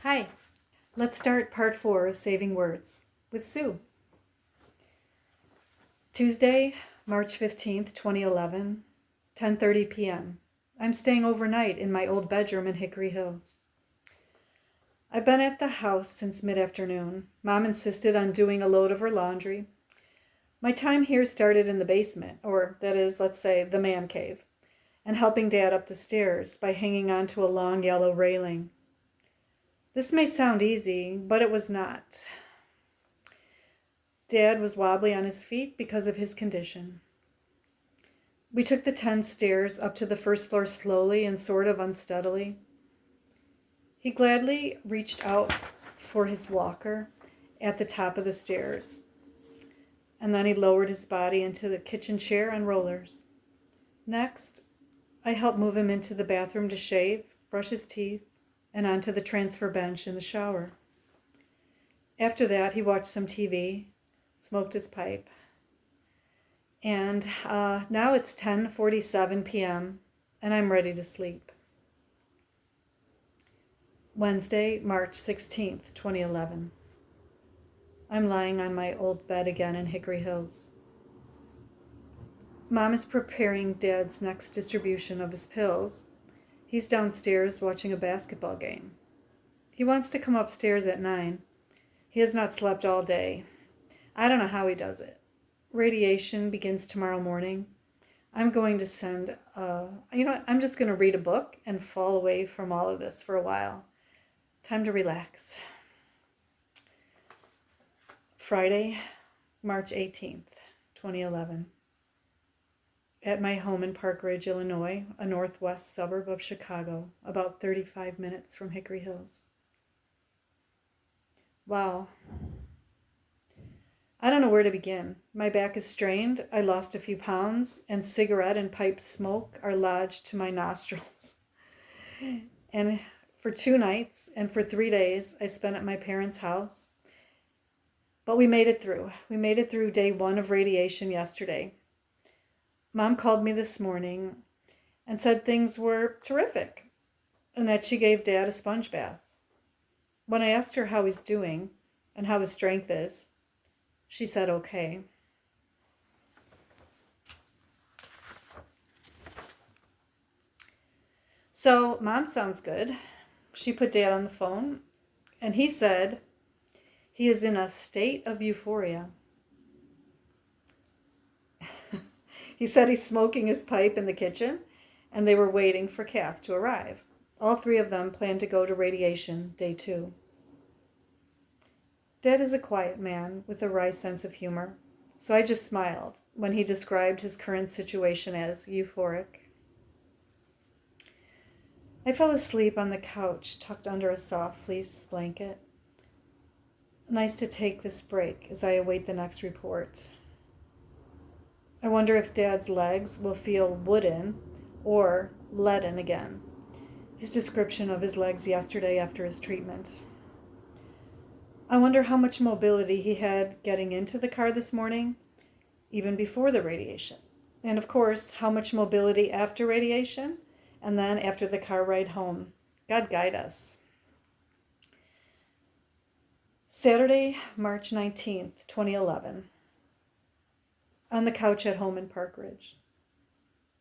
Hi, let's start part 4 of Saving Words with Sue. Tuesday, March 15th, 2011, 10:30 p.m. I'm staying overnight in my old bedroom in Hickory Hills. I've been at the house since mid-afternoon. Mom insisted on doing a load of her laundry. My time here started in the basement, or that is, let's say, the man cave, and helping Dad up the stairs by hanging onto a long yellow railing. This may sound easy, but it was not. Dad was wobbly on his feet because of his condition. We took the 10 stairs up to the first floor slowly and sort of unsteadily. He gladly reached out for his walker at the top of the stairs, and then he lowered his body into the kitchen chair and rollers. Next, I helped move him into the bathroom to shave, brush his teeth, and onto the transfer bench in the shower. After that, he watched some TV, smoked his pipe, and now it's 10:47 p.m. and I'm ready to sleep. Wednesday, March 16th, 2011. I'm lying on my old bed again in Hickory Hills. Mom is preparing Dad's next distribution of his pills. He's downstairs watching a basketball game. He wants to come upstairs at 9. He has not slept all day. I don't know how he does it. Radiation begins tomorrow morning. I'm going to send, I'm just going to read a book and fall away from all of this for a while. Time to relax. Friday, March 18th, 2011. At my home in Park Ridge, Illinois, a northwest suburb of Chicago, about 35 minutes from Hickory Hills. Wow. I don't know where to begin. My back is strained, I lost a few pounds, and cigarette and pipe smoke are lodged to my nostrils. And for 2 nights and for 3 days, I spent at my parents' house. But we made it through. We made it through day 1 of radiation yesterday. Mom called me this morning and said things were terrific and that she gave Dad a sponge bath. When I asked her how he's doing and how his strength is, she said okay. So Mom sounds good. She put Dad on the phone and he said he is in a state of euphoria. He said he's smoking his pipe in the kitchen, and they were waiting for Kath to arrive. All 3 of them plan to go to radiation day 2. Dad is a quiet man with a wry sense of humor, so I just smiled when he described his current situation as euphoric. I fell asleep on the couch, tucked under a soft fleece blanket. Nice to take this break as I await the next report. I wonder if Dad's legs will feel wooden or leaden again. His description of his legs yesterday after his treatment. I wonder how much mobility he had getting into the car this morning, even before the radiation. And of course, how much mobility after radiation, and then after the car ride home. God guide us. Saturday, March 19th, 2011. On the couch at home in Park Ridge.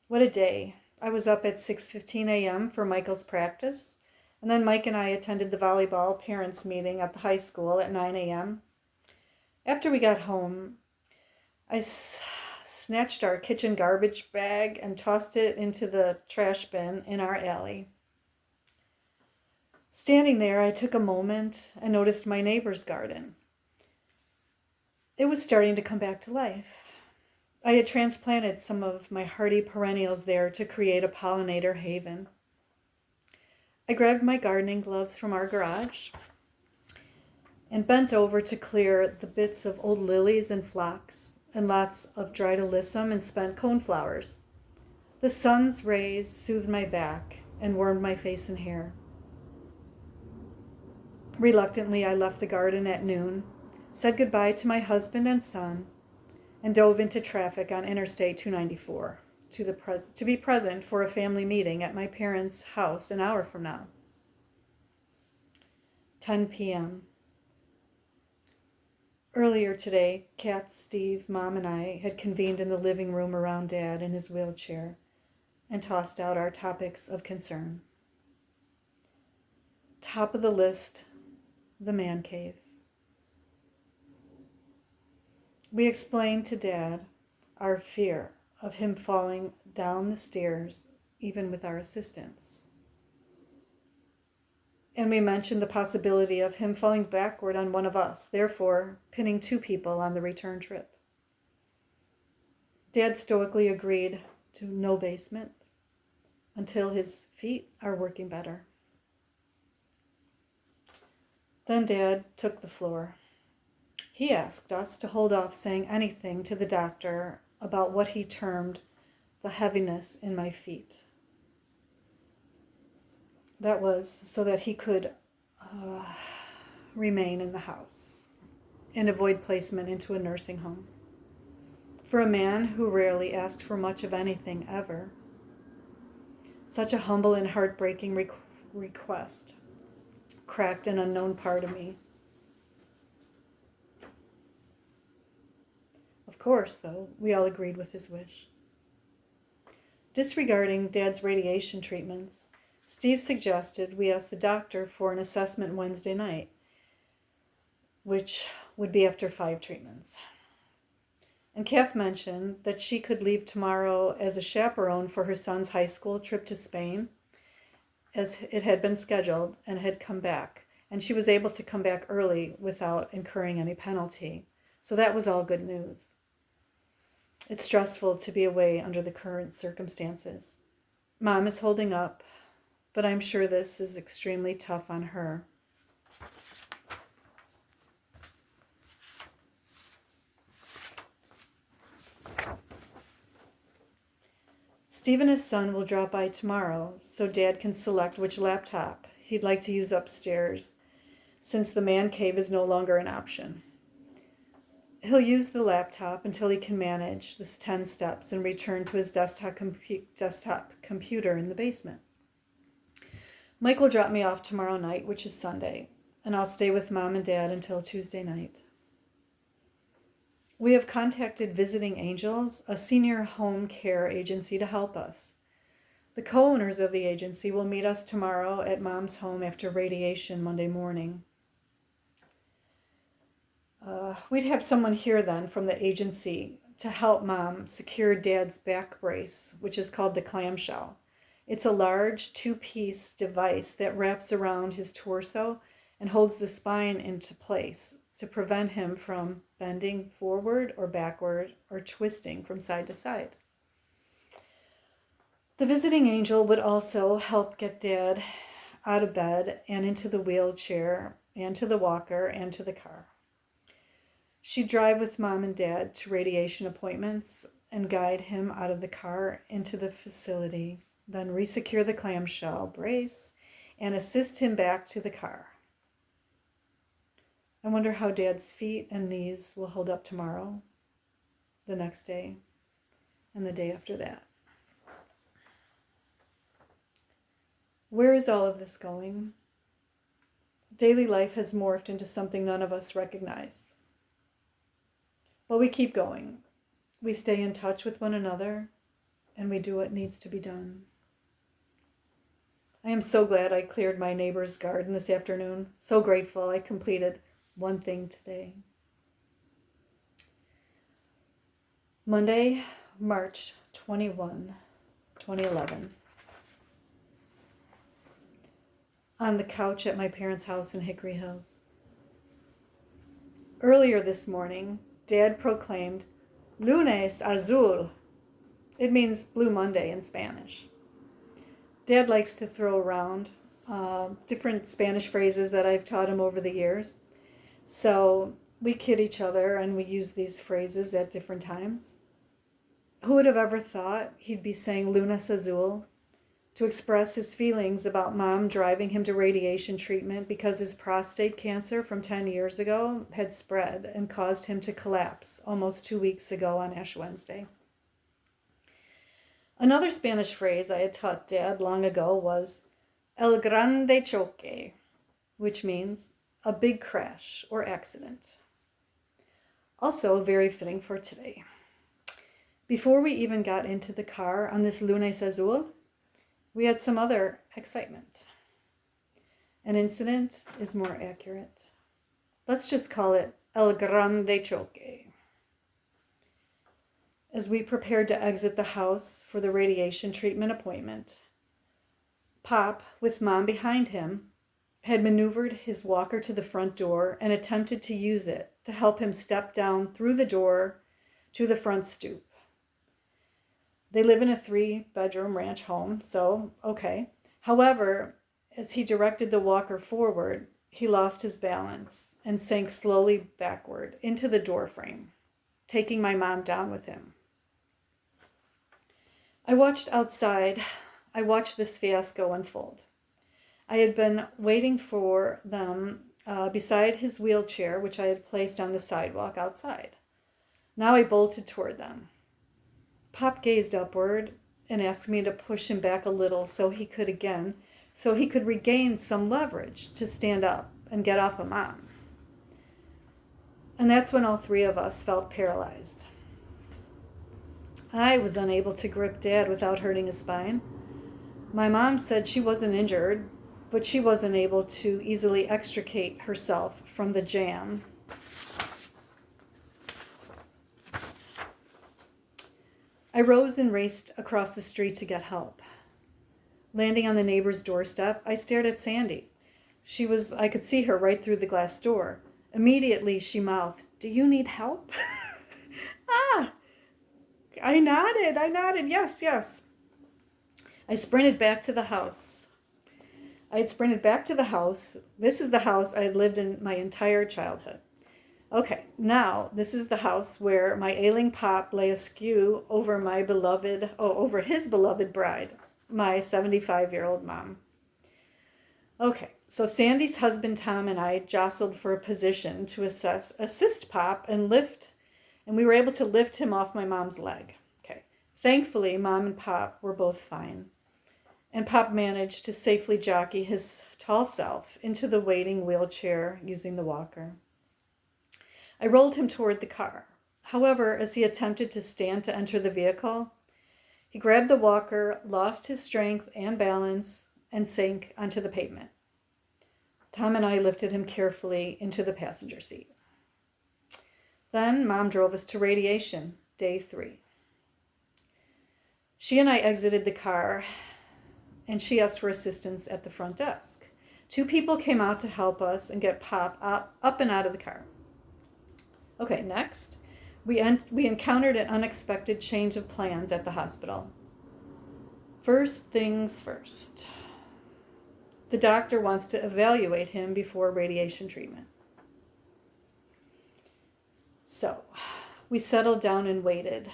What a day. I was up at 6:15 a.m. for Michael's practice, and then Mike and I attended the volleyball parents meeting at the high school at 9 a.m. After we got home, I snatched our kitchen garbage bag and tossed it into the trash bin in our alley. Standing there, I took a moment and noticed my neighbor's garden. It was starting to come back to life. I had transplanted some of my hardy perennials there to create a pollinator haven. I grabbed my gardening gloves from our garage and bent over to clear the bits of old lilies and phlox and lots of dried alyssum and spent coneflowers. The sun's rays soothed my back and warmed my face and hair. Reluctantly, I left the garden at noon, said goodbye to my husband and son, and dove into traffic on Interstate 294 to be present for a family meeting at my parents' house an hour from now. 10 p.m. Earlier today, Kath, Steve, Mom, and I had convened in the living room around Dad in his wheelchair and tossed out our topics of concern. Top of the list, the man cave. We explained to Dad our fear of him falling down the stairs, even with our assistance. And we mentioned the possibility of him falling backward on one of us, therefore pinning 2 people on the return trip. Dad stoically agreed to no basement until his feet are working better. Then Dad took the floor. He asked us to hold off saying anything to the doctor about what he termed the heaviness in my feet. That was so that he could remain in the house and avoid placement into a nursing home. For a man who rarely asked for much of anything ever, such a humble and heartbreaking request cracked an unknown part of me. Of course, though, we all agreed with his wish. Disregarding Dad's radiation treatments, Steve suggested we ask the doctor for an assessment Wednesday night, which would be after 5 treatments. And Kath mentioned that she could leave tomorrow as a chaperone for her son's high school trip to Spain, as it had been scheduled and had come back. And she was able to come back early without incurring any penalty. So that was all good news. It's stressful to be away under the current circumstances. Mom is holding up, but I'm sure this is extremely tough on her. Steve and his son will drop by tomorrow, so Dad can select which laptop he'd like to use upstairs, since the man cave is no longer an option. He'll use the laptop until he can manage the 10 steps and return to his desktop computer in the basement. Mike will drop me off tomorrow night, which is Sunday, and I'll stay with Mom and Dad until Tuesday night. We have contacted Visiting Angels, a senior home care agency, to help us. The co-owners of the agency will meet us tomorrow at Mom's home after radiation Monday morning. We'd have someone here then from the agency to help Mom secure Dad's back brace, which is called the clamshell. It's a large 2-piece device that wraps around his torso and holds the spine into place to prevent him from bending forward or backward or twisting from side to side. The visiting angel would also help get Dad out of bed and into the wheelchair and to the walker and to the car. She'd drive with Mom and Dad to radiation appointments and guide him out of the car into the facility, then resecure the clamshell brace and assist him back to the car. I wonder how Dad's feet and knees will hold up tomorrow, the next day, and the day after that. Where is all of this going? Daily life has morphed into something none of us recognize. But we keep going. We stay in touch with one another, and we do what needs to be done. I am so glad I cleared my neighbor's garden this afternoon. So grateful I completed one thing today. Monday, March 21, 2011. On the couch at my parents' house in Hickory Hills. Earlier this morning, Dad proclaimed, "Lunes azul." It means Blue Monday in Spanish. Dad likes to throw around different Spanish phrases that I've taught him over the years. So we kid each other and we use these phrases at different times. Who would have ever thought he'd be saying Lunes azul to express his feelings about Mom driving him to radiation treatment because his prostate cancer from 10 years ago had spread and caused him to collapse almost 2 weeks ago on Ash Wednesday. Another Spanish phrase I had taught Dad long ago was el grande choque, which means a big crash or accident. Also very fitting for today. Before we even got into the car on this Lunes Azul, we had some other excitement. An incident is more accurate. Let's just call it El Grande Choque. As we prepared to exit the house for the radiation treatment appointment, Pop, with Mom behind him, had maneuvered his walker to the front door and attempted to use it to help him step down through the door to the front stoop. They live in a 3-bedroom ranch home, so okay. However, as he directed the walker forward, he lost his balance and sank slowly backward into the door frame, taking my mom down with him. I watched outside. I watched this fiasco unfold. I had been waiting for them beside his wheelchair, which I had placed on the sidewalk outside. Now I bolted toward them. Pop gazed upward and asked me to push him back a little so he could regain some leverage to stand up and get off of Mom. And that's when all three of us felt paralyzed. I was unable to grip Dad without hurting his spine. My mom said she wasn't injured, but she wasn't able to easily extricate herself from the jam. I rose and raced across the street to get help. Landing on the neighbor's doorstep, I stared at Sandy. I could see her right through the glass door. Immediately, she mouthed, "Do you need help?" Ah! I nodded, yes. I sprinted back to the house. This is the house I had lived in my entire childhood. Okay, now this is the house where my ailing Pop lay askew over his beloved bride, my 75-year-old mom. Okay, so Sandy's husband Tom and I jostled for a position to assist Pop and we were able to lift him off my mom's leg. Okay, thankfully, Mom and Pop were both fine, and Pop managed to safely jockey his tall self into the waiting wheelchair using the walker. I rolled him toward the car. However, as he attempted to stand to enter the vehicle, he grabbed the walker, lost his strength and balance, and sank onto the pavement. Tom and I lifted him carefully into the passenger seat. Then Mom drove us to radiation, day 3. She and I exited the car, and she asked for assistance at the front desk. 2 people came out to help us and get Pop up and out of the car. Okay, next, we encountered an unexpected change of plans at the hospital. First things first. The doctor wants to evaluate him before radiation treatment. So, we settled down and waited.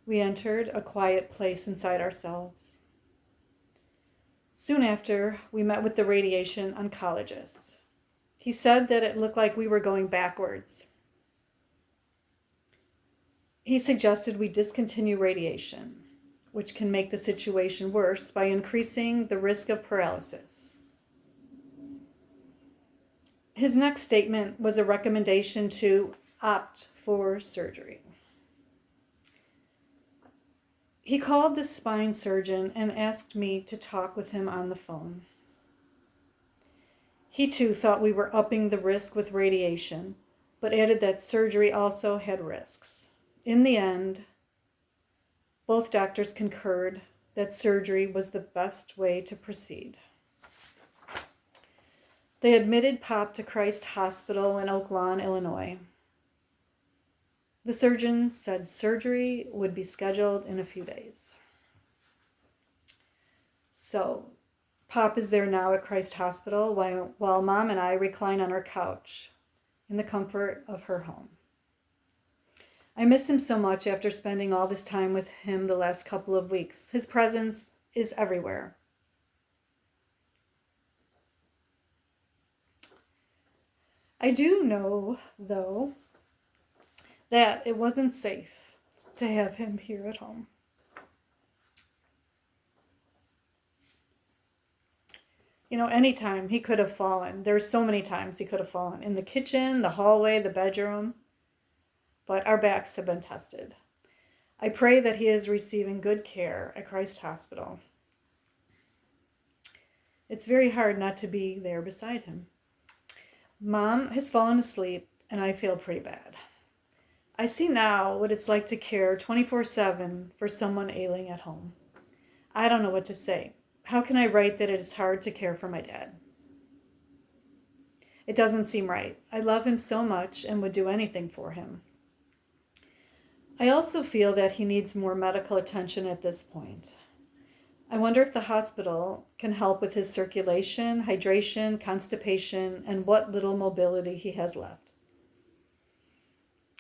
We entered a quiet place inside ourselves. Soon after, we met with the radiation oncologist. He said that it looked like we were going backwards. He suggested we discontinue radiation, which can make the situation worse by increasing the risk of paralysis. His next statement was a recommendation to opt for surgery. He called the spine surgeon and asked me to talk with him on the phone. He too thought we were upping the risk with radiation, but added that surgery also had risks. In the end, both doctors concurred that surgery was the best way to proceed. They admitted Pop to Christ Hospital in Oak Lawn, Illinois. The surgeon said surgery would be scheduled in a few days. So, Pop is there now at Christ Hospital while Mom and I recline on our couch in the comfort of her home. I miss him so much after spending all this time with him the last couple of weeks. His presence is everywhere. I do know, though, that it wasn't safe to have him here at home. Anytime he could have fallen. There's so many times he could have fallen. In the kitchen, the hallway, the bedroom. But our backs have been tested. I pray that he is receiving good care at Christ Hospital. It's very hard not to be there beside him. Mom has fallen asleep, and I feel pretty bad. I see now what it's like to care 24/7 for someone ailing at home. I don't know what to say. How can I write that it is hard to care for my dad? It doesn't seem right. I love him so much and would do anything for him. I also feel that he needs more medical attention at this point. I wonder if the hospital can help with his circulation, hydration, constipation, and what little mobility he has left.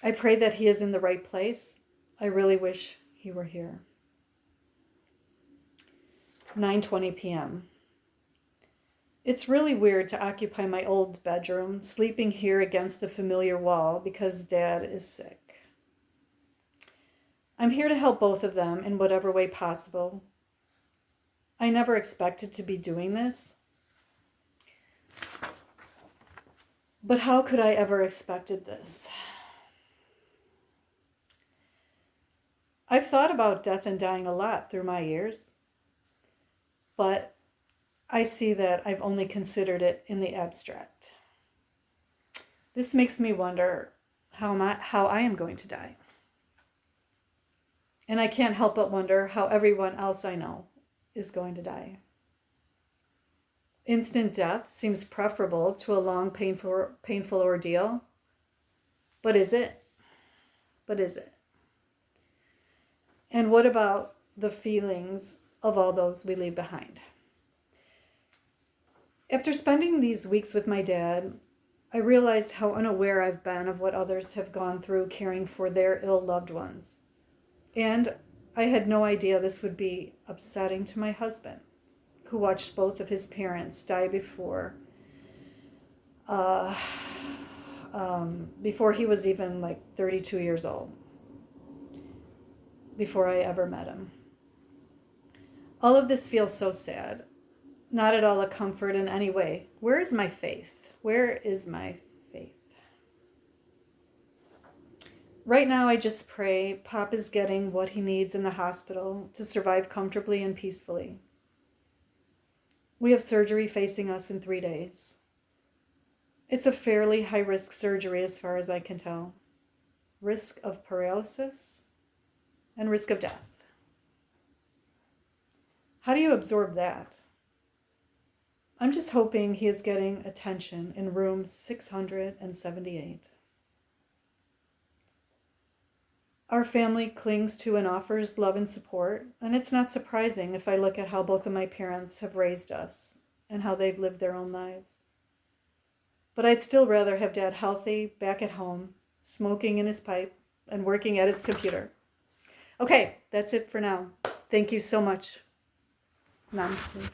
I pray that he is in the right place. I really wish he were here. 9:20 p.m. It's really weird to occupy my old bedroom, sleeping here against the familiar wall because Dad is sick. I'm here to help both of them in whatever way possible. I never expected to be doing this. But how could I ever expected this? I've thought about death and dying a lot through my years, but I see that I've only considered it in the abstract. This makes me wonder how I am going to die. And I can't help but wonder how everyone else I know is going to die. Instant death seems preferable to a long, painful ordeal. But is it? And what about the feelings of all those we leave behind? After spending these weeks with my dad, I realized how unaware I've been of what others have gone through caring for their ill loved ones. And I had no idea this would be upsetting to my husband, who watched both of his parents die before he was even like 32 years old, before I ever met him. All of this feels so sad, not at all a comfort in any way. Where is my faith? Where is my faith? Right now, I just pray Pop is getting what he needs in the hospital to survive comfortably and peacefully. We have surgery facing us in 3 days. It's a fairly high-risk surgery as far as I can tell. Risk of paralysis and risk of death. How do you absorb that? I'm just hoping he is getting attention in room 678. Our family clings to and offers love and support, and it's not surprising if I look at how both of my parents have raised us and how they've lived their own lives. But I'd still rather have Dad healthy, back at home, smoking in his pipe, and working at his computer. Okay, that's it for now. Thank you so much. Namaste.